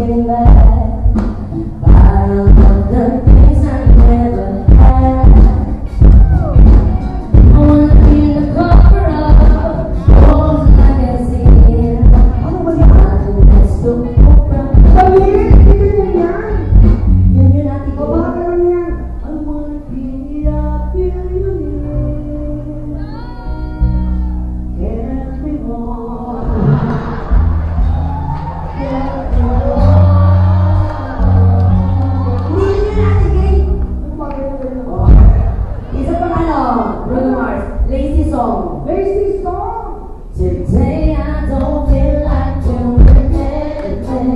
looking back, bottom of the things I never had. I wanna be the cover of all magazine. Let's go from yun yun natin ko. I wanna be a billionaire. Can't be more. Lazy song. Lazy song. Today I don't feel like doing anything.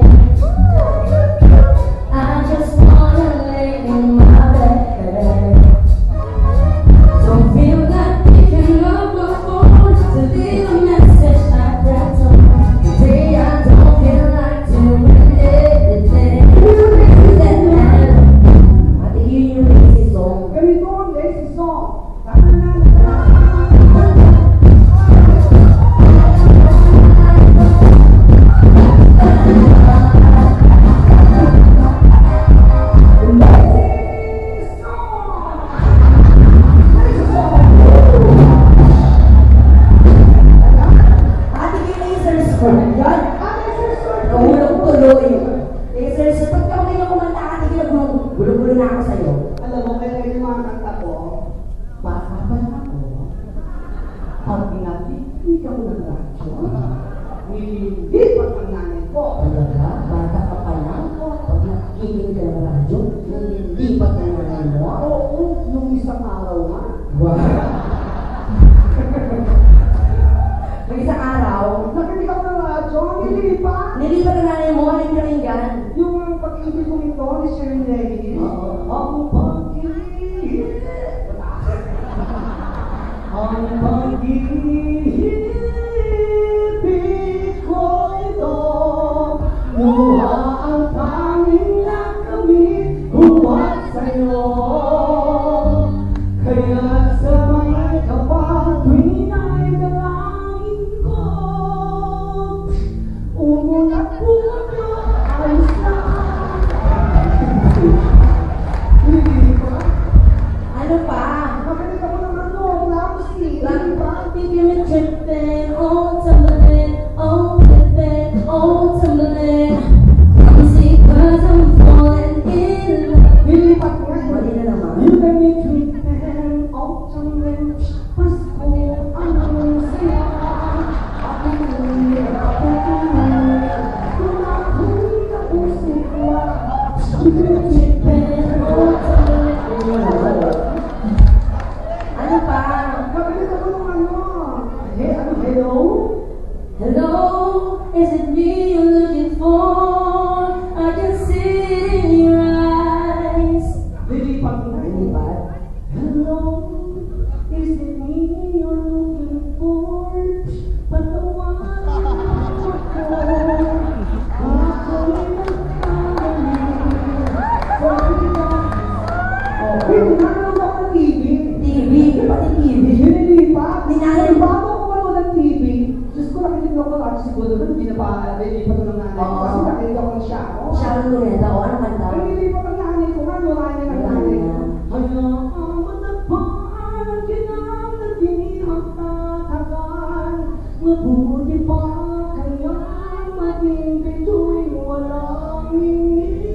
I just wanna lay in my bed. Don't feel like picking up the phone to leave a message like that. Today I don't feel like doing anything. I think you lazy song. Ganito ang lazy song. Gulo-gulo na ako sa'yo. Alam mo, kaya yung mga kanta ko, baka pa na ako. Pag nakikinig ako ng radyo, nililipat ang nanay ko. Talaga? Bata ka pa lang? Pag nakikinig ka ng radyo, nililipat ang nanay mo? Oo, nung isang araw nga. Wow! Nung isang araw, Nakinig ako ng radyo, nililipat. nilipat ang nanay mo, anong karinggan? Yung pag-ibig ko ito ni Sherry Lady, ang pag-ibig, ang pag-ibig ko ito, luha ang tanging na kami huwag sa'yo. Kaya sabay ka pa tuwing ay dalangin ko, umulat po ako, ayos na. Ano pa? Makinig ako ng ano, Lapsi. Like you're tripping, oh tumbling, oh flipping, oh tumbling. I'm sick 'cause I'm falling in love. Nilipat nga. Mali na naman. You got me tripping, oh tumbling. Pasko, anong saya. Ako tuloy, ako tuloy. Tumakuloy na pusik ko. You're tripping, oh tumbling. Ano pa? Makinig ako ng ano. Hello? Hello, is it me you're looking for? I can see it in your eyes. Nilipat nga. Nilipat? Hello, is it me you're looking for? Patawarin mo ako. Ako'y nagkamali. Wait, nanonood ako ng TV. TV, pati TV. Nilipat. Ninahal mo? Bago ako manood ng TV, Diyos ko nakinig ako ng Ate Siguro nun, hindi na pa nilipat ko ng nanay ko. Oo. Kasi nakinig ako ng siya. Sharon Luneta, o anong kanta? Ay, nilipat ang nanay ko nga, wala niya ng nanay ko. Hayaan mo ang kinakatingin ang tatagal. Mabuti pa kaya maging bito'y walang hingin.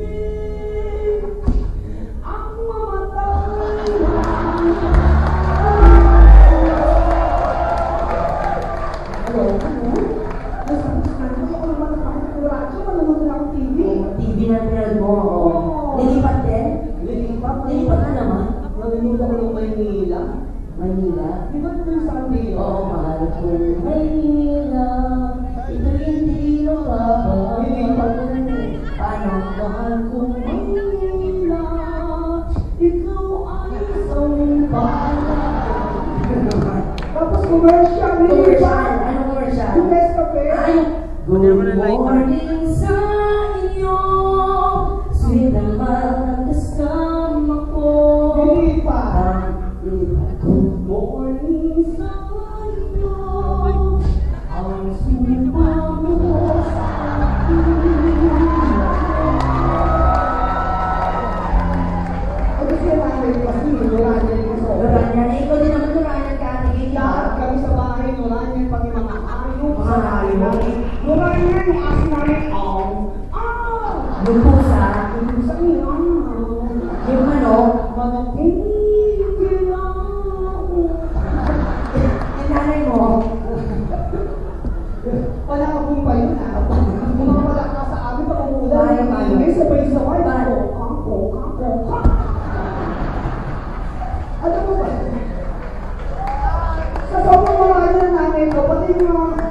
Ang mamatay Hello? Ano? Nasabi ako naman na pakit ng radyo, manonood na akong TV. TV na pinanood mo, oo. Nilipat din? Nilipat Nilipat na naman? Nanonood ako ng Maynila. Manila? Di ba ito yung Sunday yun? Oo, mahal ko. Manila, ito hindi mababa. Nilipat. Paano? Mahal ko Maynila, ikaw ay isang bala. Tapos commercial, nilipat. Commercial? Anong commercial? Yung Nescafe. Ay, good morning sa inyo. Sweet and mild ang kasama ko. Nilipat. Nilipat. Good morning sa inyo. Yung pusa, Yung pusa niya. yung manok, Manok. yung nanay mo, Wala ka pong pa yun, ha? Kung wala ka sa amin, pag umuulan, Bayo, bayo. may sabay-sabay. Bayo. Kako. Ano mo ba? Sa sobrang marami na namin ko, pati yung mga...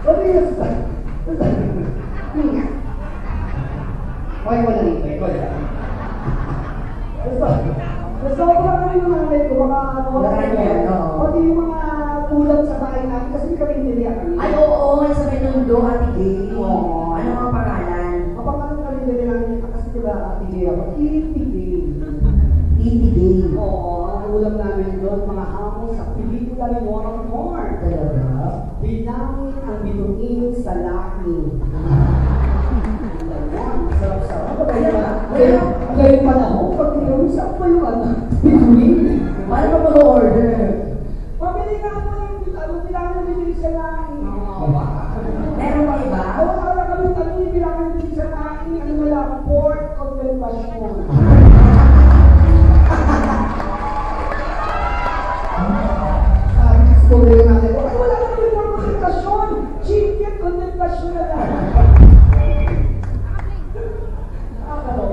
Sabi niya sa... Okay, wala rin. Wala. Sa sobrang kami ng namin ko, mga nawala Nakanya, ko. oo. Pati yung mga kulang sa bahay namin, kasi hindi kami niliyak. ay oo, sa may nundo, Ate Gay. Oo. Ano ang pangalan? Kapag ano kami niliyak namin, kasi diba, Ate Gay ako, itigil. Ate Gay. Oo, ang ulam namin doon, mga hamon sa pelikula ni One of More. Talaga? Bilangin ang bituin sa lahi. Sarap-sarap. Ano ba yan? Ngayon panahon, pag tinawin, saan ba yung ano? Bituin? Paano ka mag-order? Pabili nga po yung bilangin ang bituin sa lahi. Meron pa iba? Wala kami kami bilangin ang bituin sa lahi. Ano na lang, Port Contemplation. Story natin. Okay, wala na kami Port Contemplation. Chicken Contemplation na lang.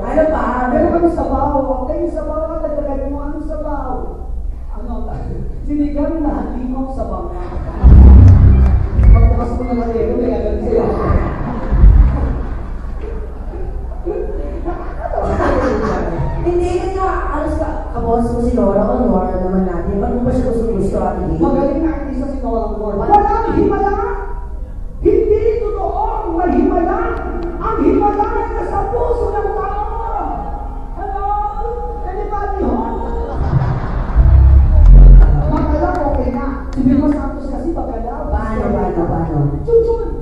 Ano pa? Meron kami sabaw. Okay, yung sabaw ka, dagdagan mo. Anong sabaw? Ano? Sinigang na limang sabaw. Pagbukas mo na natin, may agad sila. Hindi, kasi alas ka, kabos mo si Nora o Nora naman natin. Ba't mo ba siya gusto, Ate Gay? Magaling na artista si Nolang Moore. Walang himala! Hindi totoo ang mahimala! Ang himala ay nasa puso ng tao! Hello? Anybody home? Magalaw, okay na. Si Vilma Santos kasi magalaw. Paano? Chun-chun!